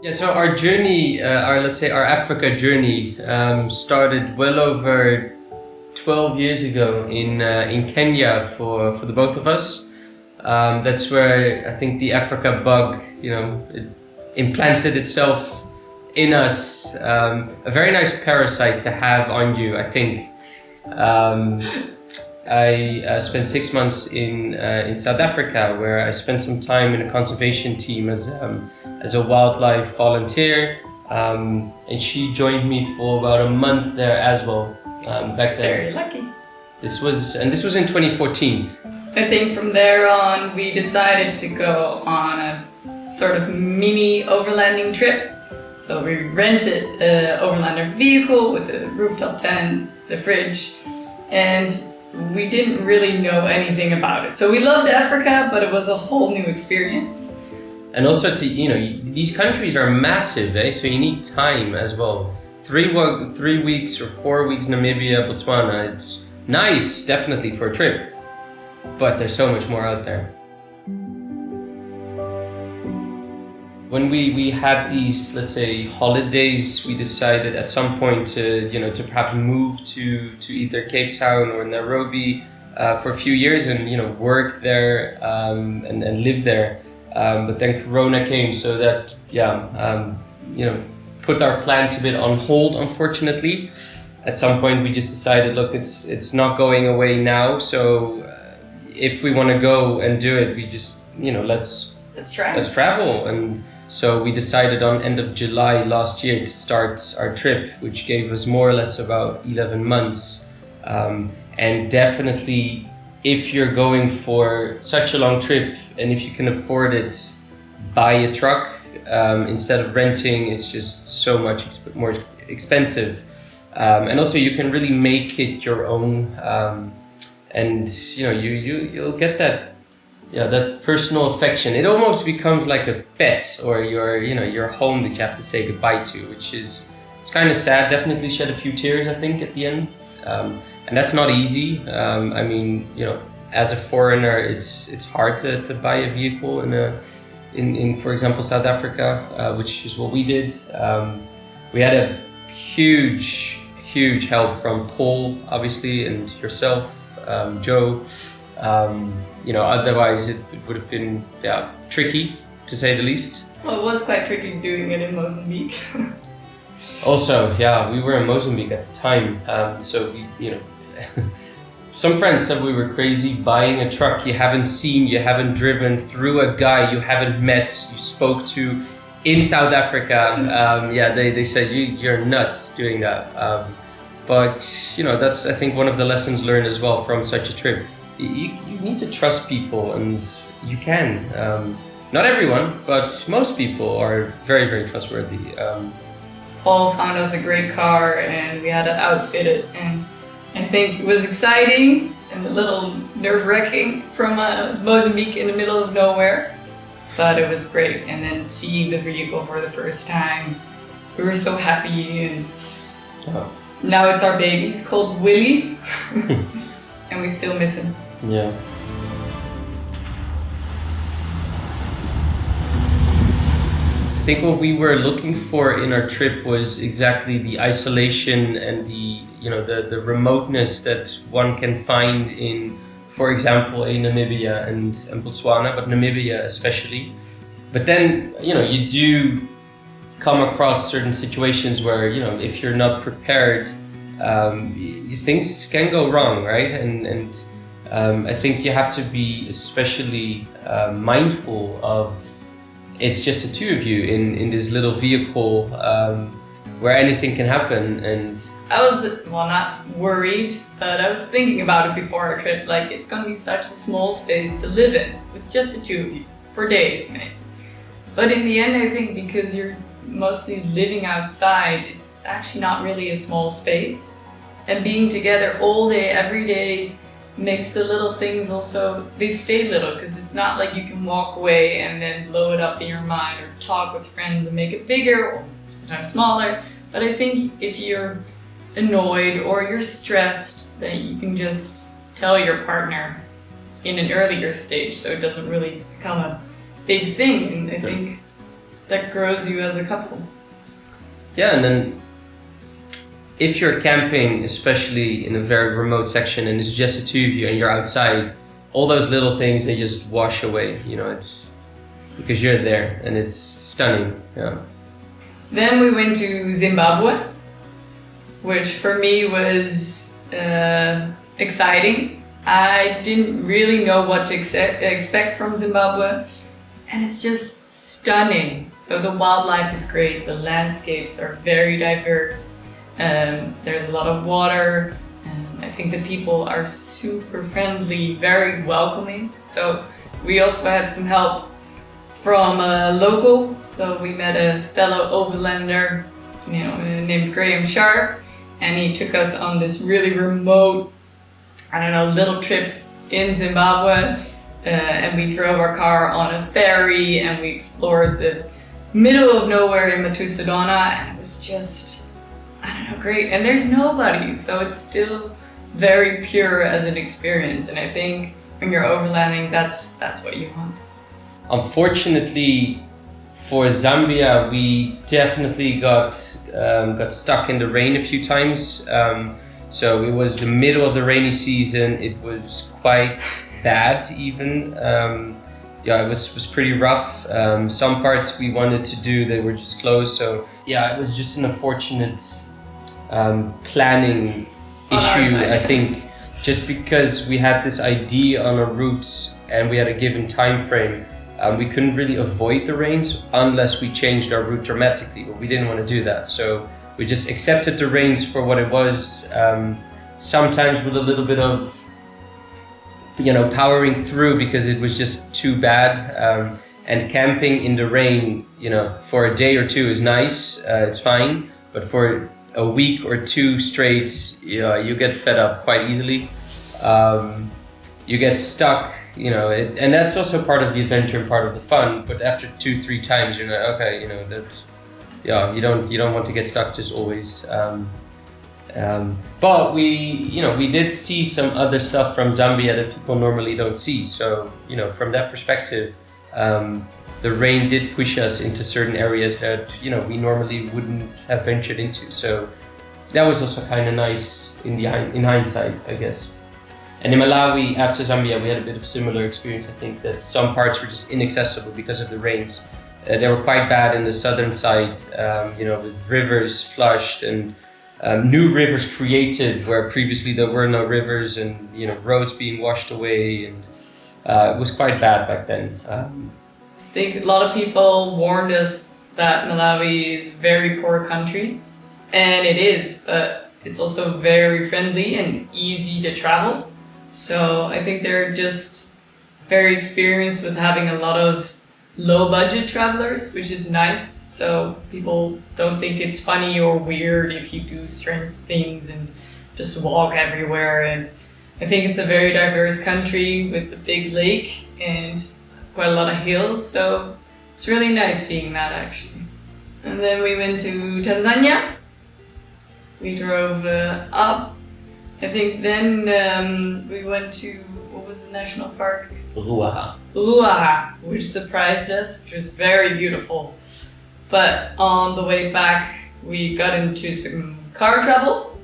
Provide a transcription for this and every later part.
Yeah, so our journey, let's say our Africa journey, started well over 12 years ago in Kenya for the both of us. That's where I think the Africa bug, it implanted itself in us. A very nice parasite to have on you, I think. I spent 6 months in South Africa, where I spent some time in a conservation team as a wildlife volunteer, and she joined me for about a month there as well. Back there. Very lucky. This was in 2014. I think from there on we decided to go on a sort of mini overlanding trip. So we rented an overlander vehicle with a rooftop tent, the fridge, and we didn't really know anything about it. So we loved Africa, but it was a whole new experience. And also these countries are massive, so you need time as well. 3 weeks or 4 weeks Namibia, Botswana, it's nice, definitely, for a trip. But there's so much more out there. When we had these, let's say, holidays, we decided at some point to perhaps move to either Cape Town or Nairobi for a few years and work there and live there. But then Corona came, so that put our plans a bit on hold, unfortunately. At some point we just decided, look, it's not going away now, so if we want to go and do it, we just let's travel. And so we decided on end of July last year to start our trip, which gave us more or less about 11 months. And definitely, if you're going for such a long trip and if you can afford it, buy a truck instead of renting. It's just so much more expensive. And also you can really make it your own. And you'll get that personal affection. It almost becomes like a pet or your home that you have to say goodbye to, which is, it's kind of sad. Definitely shed a few tears, I think, at the end. And that's not easy. I mean, as a foreigner, it's hard to buy a vehicle in for example, South Africa, which is what we did. We had a huge help from Paul, obviously, and yourself, Joe. Otherwise it would have been tricky, to say the least. Well, it was quite tricky doing it in Mozambique. Also, we were in Mozambique at the time, so we, some friends said we were crazy buying a truck you haven't seen, you haven't driven, through a guy you haven't met, you spoke to in South Africa. They said you're nuts doing that. But that's, I think, one of the lessons learned as well from such a trip. You need to trust people, and you can. Not everyone, but most people are very, very trustworthy. Paul found us a great car and we had it outfitted, and I think it was exciting and a little nerve-wracking from Mozambique in the middle of nowhere, but it was great. And then seeing the vehicle for the first time, we were so happy, and now it's our baby. He's called Willie, and we still miss him. Yeah. I think what we were looking for in our trip was exactly the isolation and the remoteness that one can find in, for example, Namibia and Botswana, but Namibia especially. But then, you do come across certain situations where, if you're not prepared, things can go wrong, right? And I think you have to be especially mindful of, it's just the two of you in this little vehicle where anything can happen. And I was, not worried, but I was thinking about it before our trip. Like, it's going to be such a small space to live in with just the two of you for days, maybe. But in the end, I think because you're mostly living outside, it's actually not really a small space. And being together all day, every day, makes the little things also, they stay little, because it's not like you can walk away and then blow it up in your mind or talk with friends and make it bigger or sometimes smaller. But I think if you're annoyed or you're stressed, that you can just tell your partner in an earlier stage, so it doesn't really become a big thing. And I think that grows you as a couple. Yeah, and then if you're camping, especially in a very remote section, and it's just the two of you and you're outside, all those little things, they just wash away, you know, it's because you're there and it's stunning. Yeah. Then we went to Zimbabwe, which for me was exciting. I didn't really know what to expect from Zimbabwe, and it's just stunning. So the wildlife is great, the landscapes are very diverse, there's a lot of water, and I think the people are super friendly, very welcoming. So we also had some help from a local, so we met a fellow overlander, you know, named Graham Sharp, and he took us on this really remote, I don't know, little trip in Zimbabwe, and we drove our car on a ferry and we explored the middle of nowhere in Matusadona, and it was just, I don't know, great. And there's nobody, so it's still very pure as an experience, and I think when you're overlanding, that's what you want. Unfortunately, for Zambia, we definitely got stuck in the rain a few times. So it was the middle of the rainy season. It was quite bad even. Yeah, it was pretty rough. Some parts we wanted to do, they were just closed. So yeah, it was just an unfortunate planning issue, I think, just because we had this idea on a route and we had a given time frame. We couldn't really avoid the rains unless we changed our route dramatically, but we didn't want to do that. So we just accepted the rains for what it was, sometimes with a little bit of, you know, powering through because it was just too bad. And camping in the rain, you know, for a day or two is nice, it's fine, but for a week or two straight, you get fed up quite easily. You get stuck. You know, and that's also part of the adventure and part of the fun. But after 2-3 times, you're like, okay, you know, that's, yeah, you don't want to get stuck just always. But we did see some other stuff from Zambia that people normally don't see. So, you know, from that perspective, the rain did push us into certain areas that, you know, we normally wouldn't have ventured into. So that was also kind of nice in hindsight, I guess. And in Malawi, after Zambia, we had a bit of similar experience. I think that some parts were just inaccessible because of the rains. They were quite bad in the southern side, you know, with rivers flushed and new rivers created where previously there were no rivers, and, you know, roads being washed away, and it was quite bad back then. I think a lot of people warned us that Malawi is a very poor country, and it is, but it's also very friendly and easy to travel. So I think they're just very experienced with having a lot of low budget travelers, which is nice. So people don't think it's funny or weird if you do strange things and just walk everywhere. And I think it's a very diverse country with a big lake and quite a lot of hills. So it's really nice seeing that, actually. And then we went to Tanzania. We drove up. I think then we went to, what was the national park? Ruaha, which surprised us, which was very beautiful. But on the way back, we got into some car trouble.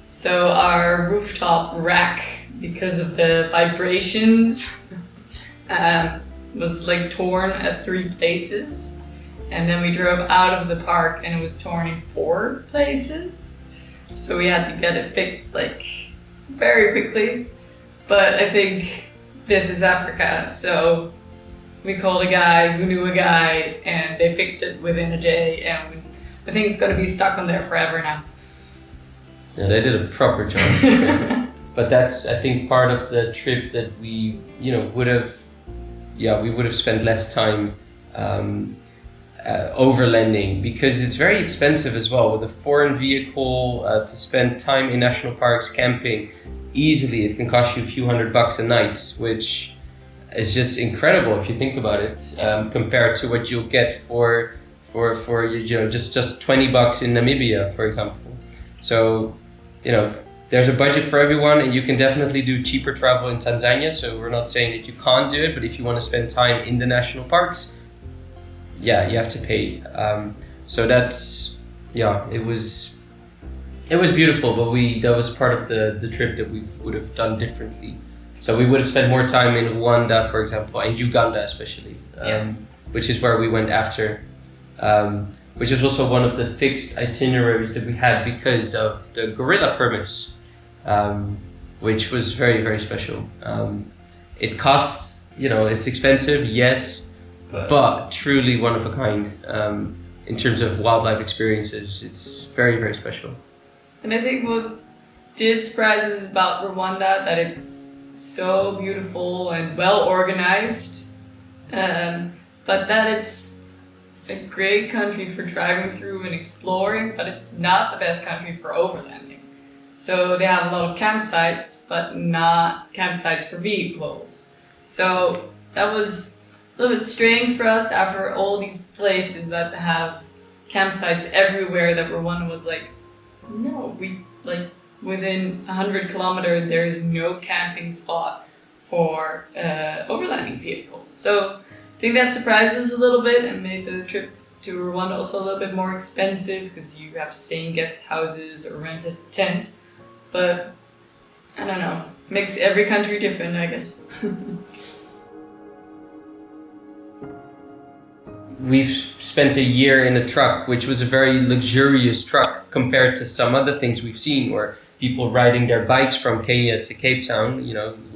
So our rooftop rack, because of the vibrations, was like torn at 3 places. And then we drove out of the park and it was torn in 4 places. So we had to get it fixed like very quickly. But I think this is Africa, so we called a guy who knew a guy and they fixed it within a day, and I think it's going to be stuck on there forever now. Yeah, they did a proper job. But that's, I think, part of the trip that we, you know, would have spent less time overlanding, because it's very expensive as well. With a foreign vehicle, to spend time in national parks camping, easily it can cost you a few $100 a night, which is just incredible if you think about it, compared to what you'll get for you know, just $20 in Namibia, for example. So, you know, there's a budget for everyone, and you can definitely do cheaper travel in Tanzania. So we're not saying that you can't do it, but if you want to spend time in the national parks, yeah, you have to pay. So that's, yeah, it was beautiful, but that was part of the trip that we would have done differently. So we would have spent more time in Rwanda, for example, and Uganda especially, which is where we went after, which is also one of the fixed itineraries that we had because of the gorilla permits, which was very, very special. It costs, it's expensive, yes, but truly one of a kind. In terms of wildlife experiences, it's very, very special. And I think what did surprise us about Rwanda, that it's so beautiful and well organized, but that it's a great country for driving through and exploring, but it's not the best country for overlanding. So they have a lot of campsites, but not campsites for vehicles. So that was a little bit strange for us after all these places that have campsites everywhere, that Rwanda was like, no, within 100 kilometers there is no camping spot for overlanding vehicles. So I think that surprised us a little bit and made the trip to Rwanda also a little bit more expensive, because you have to stay in guest houses or rent a tent. But I don't know, makes every country different, I guess. We've spent a year in a truck, which was a very luxurious truck compared to some other things we've seen, where people riding their bikes from Kenya to Cape Town.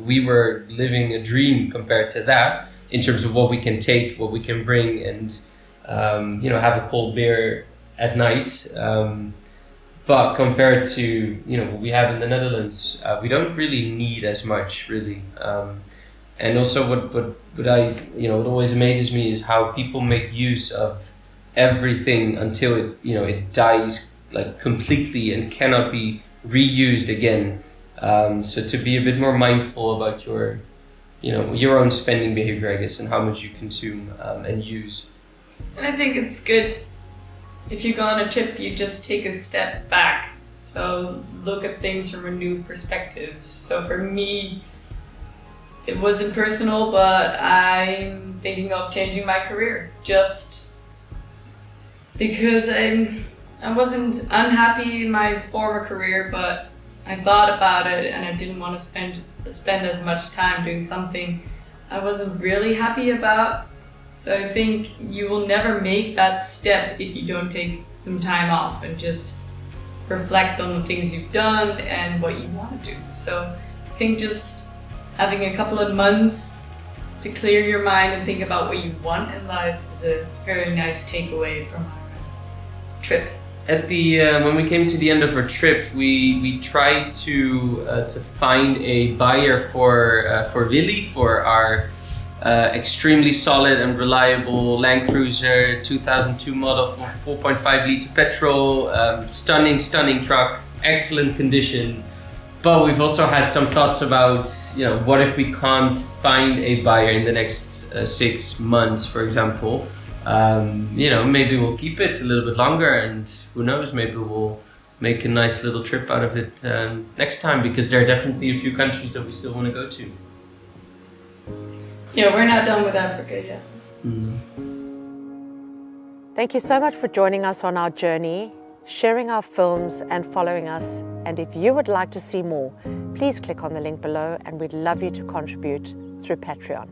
We were living a dream compared to that in terms of what we can take, what we can bring, and have a cold beer at night. But compared to what we have in the Netherlands, we don't really need as much, really. And also what always amazes me is how people make use of everything until it dies like completely and cannot be reused again. So to be a bit more mindful about your own spending behavior, I guess, and how much you consume and use. And I think it's good, if you go on a trip, you just take a step back. So look at things from a new perspective. So for me, it wasn't personal, but I'm thinking of changing my career, just because I wasn't unhappy in my former career, but I thought about it and I didn't want to spend as much time doing something I wasn't really happy about. So I think you will never make that step if you don't take some time off and just reflect on the things you've done and what you want to do. So I think just having a couple of months to clear your mind and think about what you want in life is a very nice takeaway from our trip. At when we came to the end of our trip, we tried to find a buyer for Willy, for our extremely solid and reliable Land Cruiser 2002 model for 4.5 liter petrol, stunning truck, excellent condition. But we've also had some thoughts about, what if we can't find a buyer in the next 6 months, for example. Maybe we'll keep it a little bit longer, and who knows, maybe we'll make a nice little trip out of it next time, because there are definitely a few countries that we still want to go to. Yeah, we're not done with Africa yet. Thank you so much for joining us on our journey, sharing our films and following us. And if you would like to see more, please click on the link below, and we'd love you to contribute through Patreon.